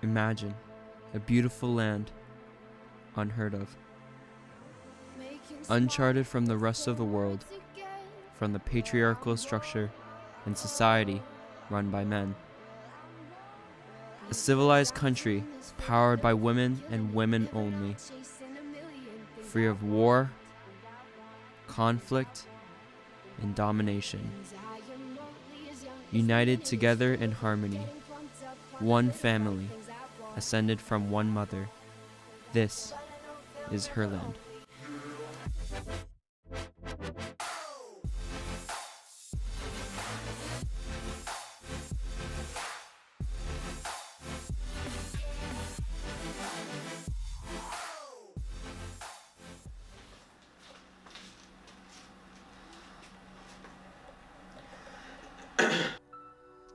Imagine a beautiful land, unheard of, uncharted from the rest of the world, from the patriarchal structure and society run by men. A civilized country powered by women and women only, free of war, conflict, and domination. United together in harmony, one family, ascended from one mother. This is Herland.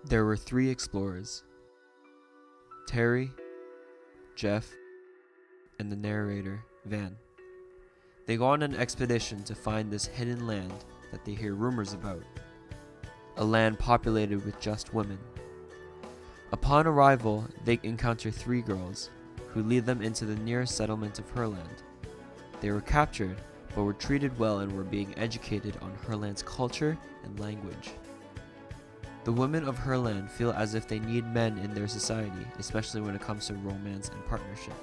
There were 3 explorers, Terry, Jeff, and the narrator, Van. They go on an expedition to find this hidden land that they hear rumors about, a land populated with just women. Upon arrival, they encounter 3 girls, who lead them into the nearest settlement of Herland. They were captured, but were treated well and were being educated on Herland's culture and language. The women of Herland feel as if they need men in their society, especially when it comes to romance and partnership.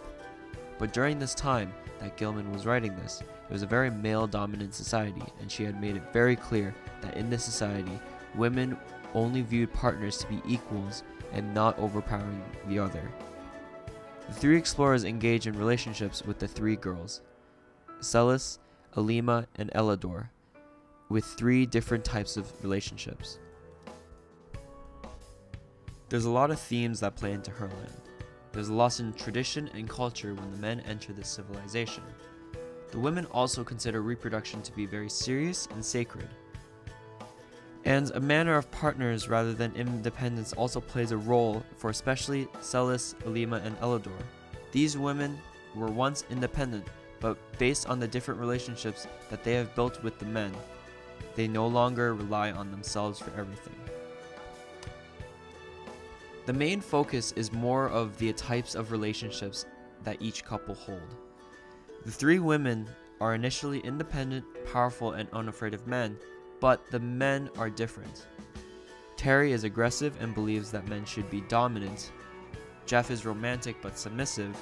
But during this time that Gilman was writing this, it was a very male-dominant society, and she had made it very clear that in this society, women only viewed partners to be equals and not overpowering the other. The 3 explorers engage in relationships with the 3 girls, Celis, Alima, and Elidor, with 3 different types of relationships. There's a lot of themes that play into Herland. There's a loss in tradition and culture when the men enter this civilization. The women also consider reproduction to be very serious and sacred. And a manner of partners rather than independence also plays a role for especially Celis, Alima, and Elidor. These women were once independent, but based on the different relationships that they have built with the men, they no longer rely on themselves for everything. The main focus is more of the types of relationships that each couple hold. The 3 women are initially independent, powerful, and unafraid of men, but the men are different. Terry is aggressive and believes that men should be dominant. Jeff is romantic but submissive.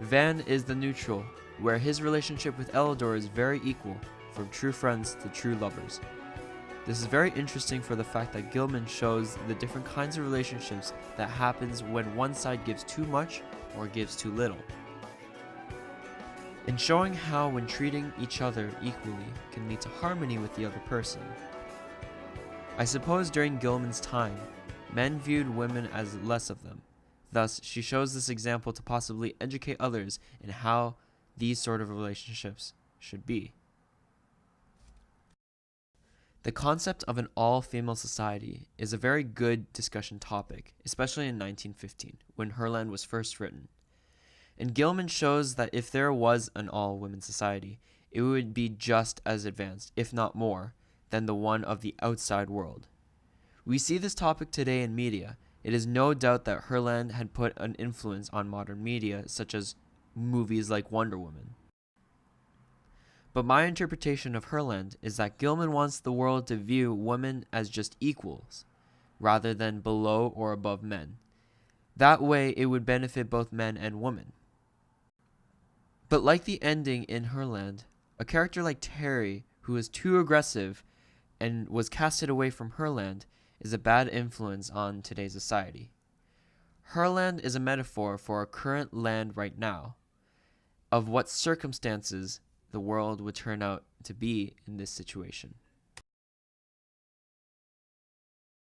Van is the neutral, where his relationship with Elidor is very equal, from true friends to true lovers. This is very interesting for the fact that Gilman shows the different kinds of relationships that happens when one side gives too much or gives too little. In showing how when treating each other equally can lead to harmony with the other person. I suppose during Gilman's time, men viewed women as less of them. Thus, she shows this example to possibly educate others in how these sort of relationships should be. The concept of an all-female society is a very good discussion topic, especially in 1915, when Herland was first written. And Gilman shows that if there was an all-women society, it would be just as advanced, if not more, than the one of the outside world. We see this topic today in media. It is no doubt that Herland had put an influence on modern media, such as movies like Wonder Woman. But my interpretation of Herland is that Gilman wants the world to view women as just equals, rather than below or above men. That way, it would benefit both men and women. But like the ending in Herland, a character like Terry, who is too aggressive and was casted away from Herland, is a bad influence on today's society. Herland is a metaphor for our current land right now, of what circumstances the world would turn out to be in this situation.